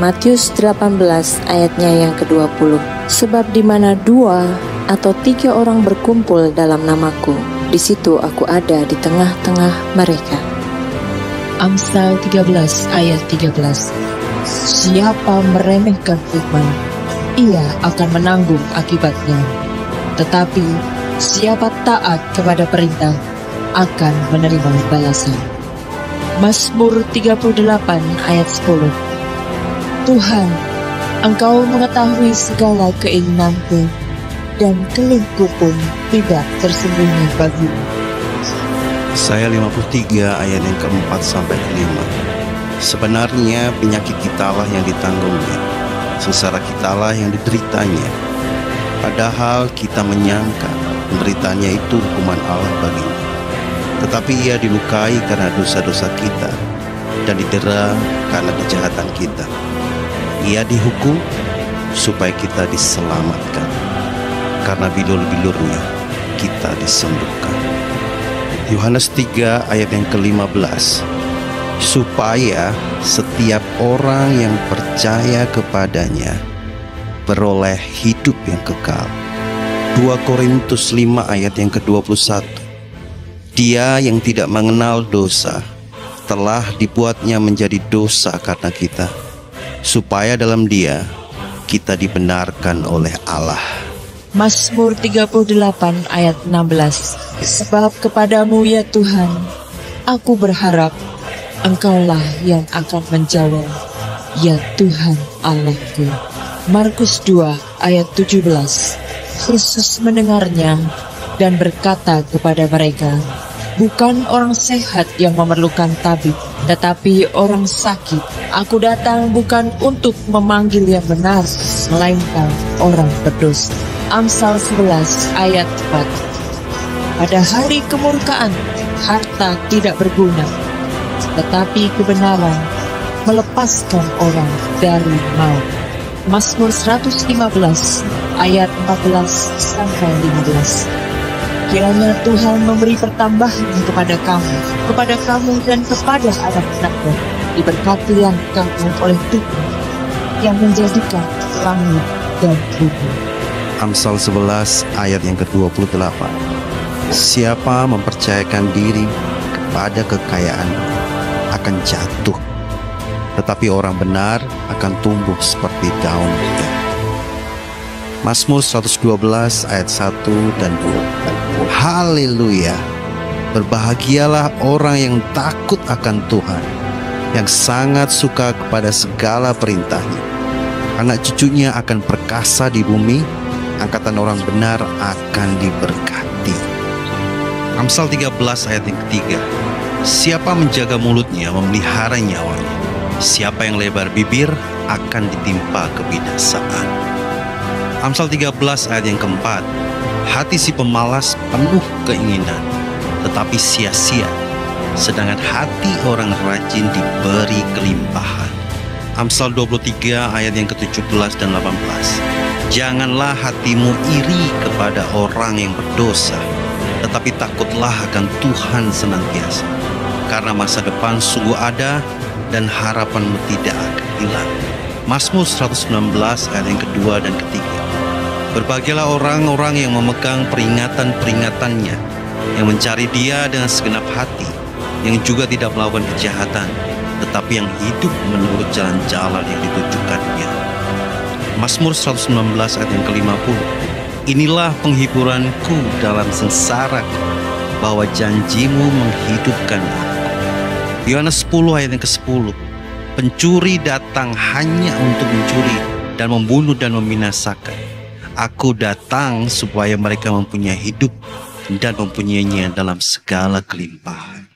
Matius 18 ayatnya yang ke-20. Sebab di mana 2 atau 3 orang berkumpul dalam namaku, di situ aku ada di tengah-tengah mereka. Amsal 13 ayat 13. Siapa meremehkan firman, ia akan menanggung akibatnya. Tetapi siapa taat kepada perintah akan menerima balasan. Mazmur 38 ayat 10. Tuhan, Engkau mengetahui segala keinginanku, dan kelingku pun tidak tersembunyi bagimu. Yesaya 53 ayat yang ke-4 sampai ke-5. Sebenarnya penyakit kitalah yang ditanggungnya, sengsara kitalah yang dideritanya. Padahal kita menyangka penderitaannya itu hukuman Allah baginya. Tetapi ia dilukai karena dosa-dosa kita, dan didera karena kejahatan kita. Ia dihukum supaya kita diselamatkan. Karena bilur-bilurnya kita disembuhkan. Yohanes 3 ayat yang ke-15. Supaya setiap orang yang percaya kepadanya beroleh hidup yang kekal. 2 Korintus 5 ayat yang ke-21. Dia yang tidak mengenal dosa telah dibuatnya menjadi dosa karena kita, supaya dalam Dia kita dibenarkan oleh Allah. Mazmur 38 ayat 16. Sebab kepadamu ya Tuhan, aku berharap, Engkaulah yang akan menjawab, ya Tuhan Allahku. Markus 2 ayat 17. Yesus mendengarnya dan berkata kepada mereka, bukan orang sehat yang memerlukan tabib, tetapi orang sakit. Aku datang bukan untuk memanggil yang benar, melainkan orang berdosa. Amsal 11 ayat 4. Pada hari kemurkaan, harta tidak berguna, tetapi kebenaran melepaskan orang dari maut. Mazmur 115 ayat 14 sampai 15. Kiranya Tuhan memberi pertambahan kepada kamu dan kepada anak-anakmu. Diberkatilah kamu oleh Tuhan yang menjadikan langit dan bumi. Amsal 11 ayat yang ke-28. Siapa mempercayakan diri kepada kekayaan akan jatuh, tetapi orang benar akan tumbuh seperti daun hijau. Mazmur 112 ayat 1 dan 2. Haleluya! Berbahagialah orang yang takut akan Tuhan, yang sangat suka kepada segala perintahnya. Anak cucunya akan perkasa di bumi, angkatan orang benar akan diberkati. Amsal 13 ayat yang ketiga. Siapa menjaga mulutnya memelihara nyawanya. Siapa yang lebar bibir akan ditimpa kebinasaan. Amsal 13 ayat yang keempat. Hati si pemalas penuh keinginan, tetapi sia-sia, sedangkan hati orang rajin diberi kelimpahan. Amsal 23 ayat yang ke-17 dan 18. Janganlah hatimu iri kepada orang yang berdosa, tetapi takutlah akan Tuhan senantiasa. Karena masa depan sungguh ada dan harapanmu tidak akan hilang. Mazmur 119 ayat yang kedua dan ketiga. Berbahagialah orang-orang yang memegang peringatan-peringatannya, yang mencari Dia dengan segenap hati, yang juga tidak melakukan kejahatan, tetapi yang hidup menurut jalan-jalan yang ditujukannya. Mazmur 119 ayat yang ke-50. Inilah penghiburanku dalam sengsaraku, bahwa janjimu menghidupkan aku. Yohanes 10 ayat yang ke-10. Pencuri datang hanya untuk mencuri dan membunuh dan membinasakan. Aku datang supaya mereka mempunyai hidup dan mempunyainya dalam segala kelimpahan.